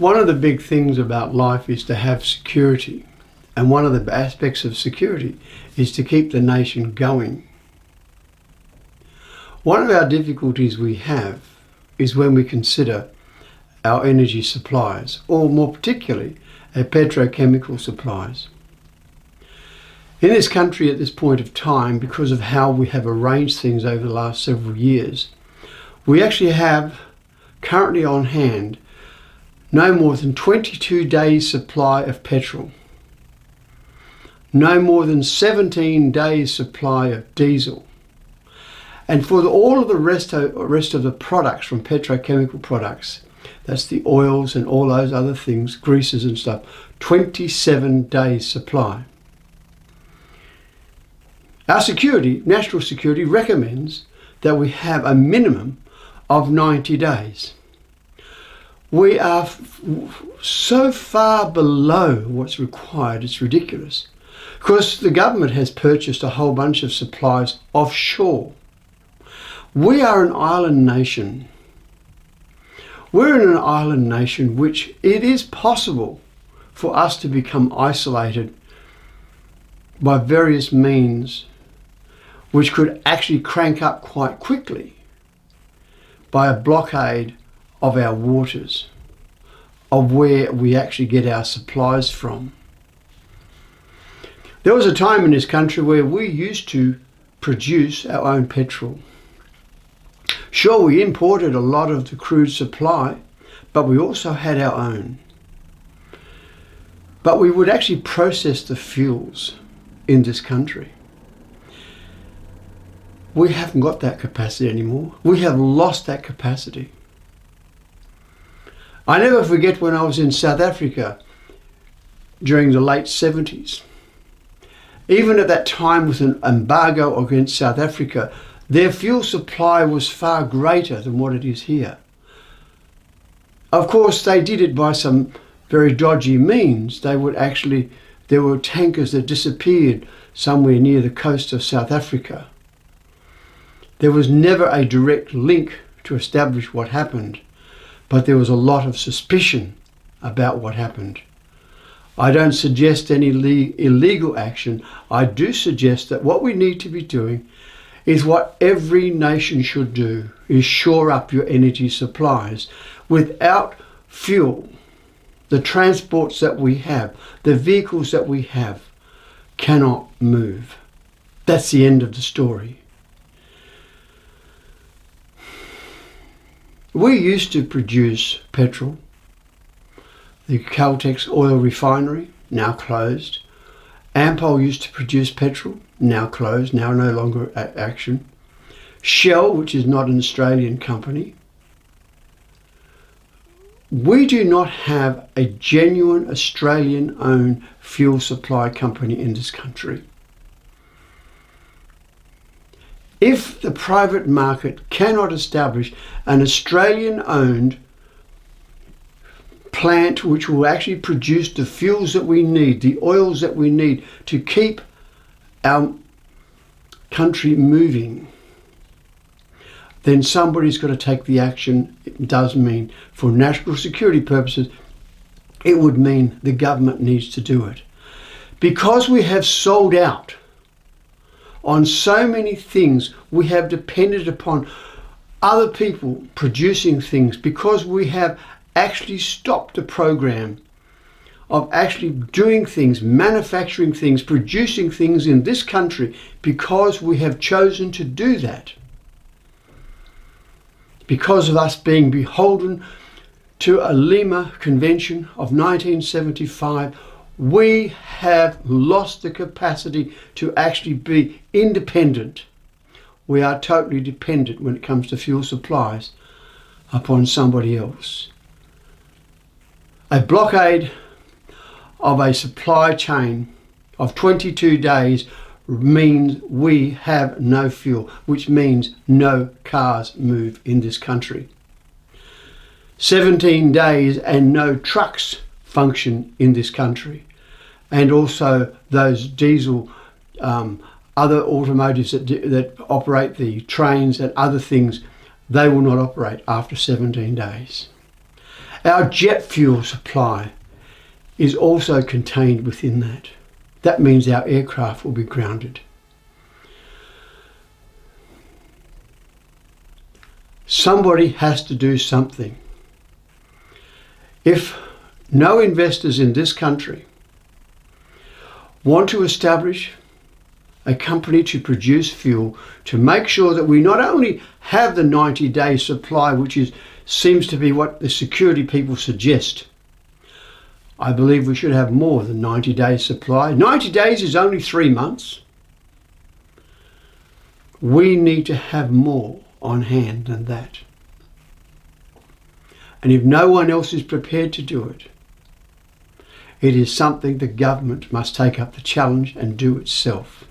One of the big things about life is to have security. And one of the aspects of security is to keep the nation going. One of our difficulties we have is when we consider our energy supplies, or more particularly, our petrochemical supplies. In this country at this point of time, because of how we have arranged things over the last several years, we actually have currently on hand no more than 22 days supply of petrol, no more than 17 days supply of diesel. And for all of the rest of the products from petrochemical products, that's the oils and all those other things, greases and stuff, 27 days supply. Our security, national security, recommends that we have a minimum of 90 days. We are so far below what's required, it's ridiculous. Of course, the government has purchased a whole bunch of supplies offshore. We are an island nation. We're in an island nation which it is possible for us to become isolated by various means, which could actually crank up quite quickly by a blockade of our waters, of where we actually get our supplies from. There was a time in this country where we used to produce our own petrol. Sure, we imported a lot of the crude supply, but we also had our own. But we would actually process the fuels in this country. We haven't got that capacity anymore. We have lost that capacity. I never forget when I was in South Africa during the late 70s. Even at that time, with an embargo against South Africa, their fuel supply was far greater than what it is here. Of course, they did it by some very dodgy means. There were tankers that disappeared somewhere near the coast of South Africa. There was never a direct link to establish what happened, but there was a lot of suspicion about what happened. I don't suggest any illegal action. I do suggest that what we need to be doing is what every nation should do, is shore up your energy supplies. Without fuel, the transports that we have, the vehicles that we have, cannot move. That's the end of the story. We used to produce petrol. The Caltex oil refinery, now closed. Ampol used to produce petrol, now closed, now no longer action. Shell, which is not an Australian company. We do not have a genuine Australian-owned fuel supply company in this country. If the private market cannot establish an Australian-owned plant which will actually produce the fuels that we need, the oils that we need to keep our country moving, then somebody's got to take the action. It does mean, for national security purposes, it would mean the government needs to do it. Because we have sold out on so many things, we have depended upon other people producing things, because we have actually stopped the program of actually doing things, manufacturing things, producing things in this country, because we have chosen to do that. Because of us being beholden to a Lima Convention of 1975, we have lost the capacity to actually be independent. We are totally dependent when it comes to fuel supplies upon somebody else. A blockade of a supply chain of 22 days means we have no fuel, which means no cars move in this country. 17 days and no trucks function in this country. And also those diesel, other automotives that operate the trains and other things, they will not operate after 17 days. Our jet fuel supply is also contained within that. That means our aircraft will be grounded. Somebody has to do something. If no investors in this country want to establish a company to produce fuel to make sure that we not only have the 90-day supply, which seems to be what the security people suggest. I believe we should have more than 90-day supply. 90 days is only 3 months. We need to have more on hand than that. And if no one else is prepared to do it, it is something the government must take up the challenge and do itself.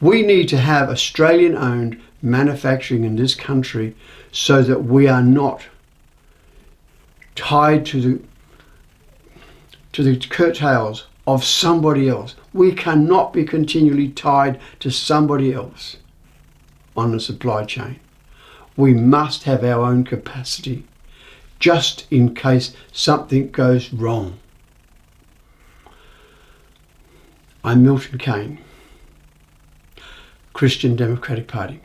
We need to have Australian-owned manufacturing in this country so that we are not tied to the curtails of somebody else. We cannot be continually tied to somebody else on the supply chain. We must have our own capacity just in case something goes wrong. I'm Milton Kane, Christian Democratic Party.